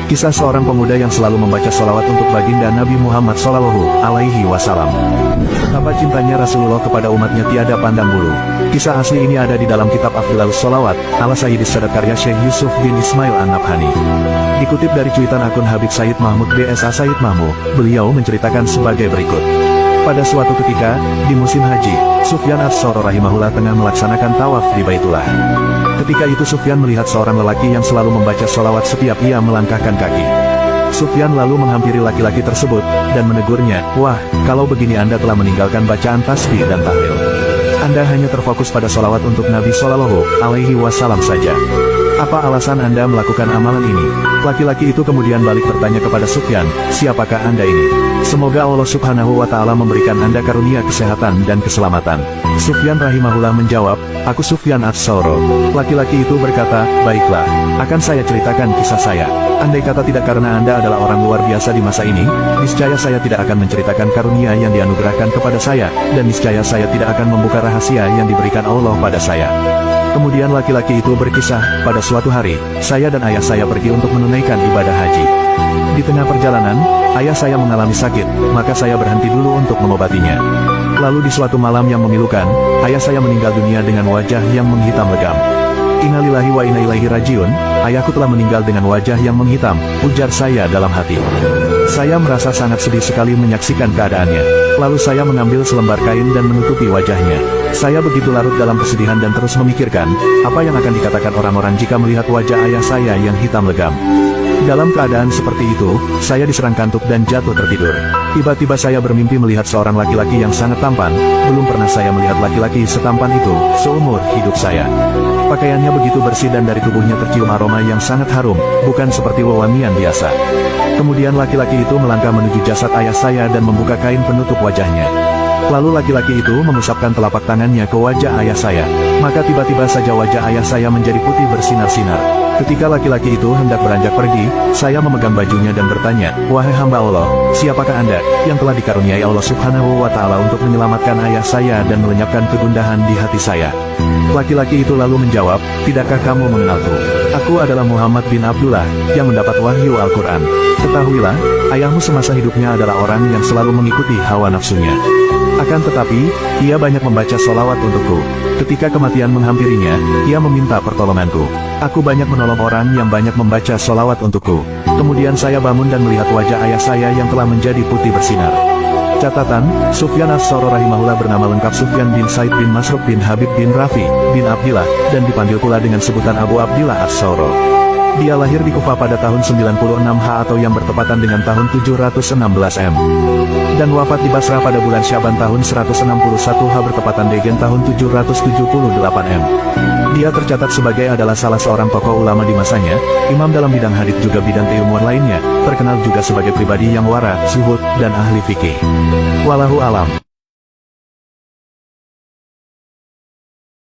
Kisah seorang pemuda yang selalu membaca sholawat untuk baginda Nabi Muhammad SAW. Betapa cintanya Rasulullah kepada umatnya tiada pandang bulu. Kisah asli ini ada di dalam kitab Afdhalus Sholawat, ala Sayyidis Sadat karya Syekh Yusuf bin Ismail An-Nabhani. Dikutip dari cuitan akun Habib Said Mahmud BSA Said Mahmud, beliau menceritakan sebagai berikut. Pada suatu ketika, di musim haji, Sufyan Ats-Tsauri rahimahullah tengah melaksanakan tawaf di Baitullah. Ketika itu Sufyan melihat seorang lelaki yang selalu membaca sholawat setiap ia melangkahkan kaki. Sufyan lalu menghampiri laki-laki tersebut, dan menegurnya, "Wah, kalau begini Anda telah meninggalkan bacaan tasbih dan tahlil. Anda hanya terfokus pada sholawat untuk Nabi SAW saja. Apa alasan Anda melakukan amalan ini?" Laki-laki itu kemudian balik bertanya kepada Sufyan, "Siapakah Anda ini? Semoga Allah Subhanahu wa Ta'ala memberikan Anda karunia kesehatan dan keselamatan." Sufyan rahimahullah menjawab, "Aku Sufyan Ats-Tsauri." Laki-laki itu berkata, "Baiklah, akan saya ceritakan kisah saya. Andai kata tidak karena Anda adalah orang luar biasa di masa ini, niscaya saya tidak akan menceritakan karunia yang dianugerahkan kepada saya, dan niscaya saya tidak akan membuka rahasia yang diberikan Allah pada saya." Kemudian laki-laki itu berkisah, "Pada suatu hari, saya dan ayah saya pergi untuk menunaikan ibadah haji. Di tengah perjalanan, ayah saya mengalami sakit, maka saya berhenti dulu untuk mengobatinya. Lalu di suatu malam yang memilukan, ayah saya meninggal dunia dengan wajah yang menghitam legam. Innalillahi wa inna ilaihi rajiun, ayahku telah meninggal dengan wajah yang menghitam," ujar saya dalam hati. Saya merasa sangat sedih sekali menyaksikan keadaannya. Lalu saya mengambil selembar kain dan menutupi wajahnya. Saya begitu larut dalam kesedihan dan terus memikirkan, apa yang akan dikatakan orang-orang jika melihat wajah ayah saya yang hitam legam. Dalam keadaan seperti itu, saya diserang kantuk dan jatuh tertidur. Tiba-tiba saya bermimpi melihat seorang laki-laki yang sangat tampan. Belum pernah saya melihat laki-laki setampan itu seumur hidup saya. Pakaiannya begitu bersih dan dari tubuhnya tercium aroma yang sangat harum, bukan seperti wewangian biasa. Kemudian laki-laki itu melangkah menuju jasad ayah saya dan membuka kain penutup wajahnya. Lalu laki-laki itu mengusapkan telapak tangannya ke wajah ayah saya. Maka tiba-tiba saja wajah ayah saya menjadi putih bersinar-sinar. Ketika laki-laki itu hendak beranjak pergi, saya memegang bajunya dan bertanya, "Wahai hamba Allah, siapakah Anda yang telah dikaruniai Allah Subhanahu wa Ta'ala untuk menyelamatkan ayah saya dan melenyapkan kegundahan di hati saya?" Laki-laki itu lalu menjawab, "Tidakkah kamu mengenalku? Aku adalah Muhammad bin Abdullah, yang mendapat wahyu Al-Quran. Ketahuilah, ayahmu semasa hidupnya adalah orang yang selalu mengikuti hawa nafsunya. Akan tetapi, ia banyak membaca sholawat untukku. Ketika kematian menghampirinya, ia meminta pertolonganku. Aku banyak menolong orang yang banyak membaca sholawat untukku. Kemudian saya bangun dan melihat wajah ayah saya yang telah menjadi putih bersinar." Catatan, Sufyan Ats-Tsauri rahimahullah bernama lengkap Sufyan bin Said bin Masruq bin Habib bin Rafi bin Abdillah, dan dipanggil pula dengan sebutan Abu Abdillah Ats-Tsauri. Dia lahir di Kufah pada tahun 96 atau yang bertepatan dengan tahun 716 dan wafat di Basrah pada bulan Syaban tahun 161 bertepatan dengan tahun 778 Dia tercatat sebagai adalah salah seorang tokoh ulama di masanya, imam dalam bidang hadits juga bidang keilmuan lainnya, terkenal juga sebagai pribadi yang wara, zuhud, dan ahli fikih. Wallahu alam.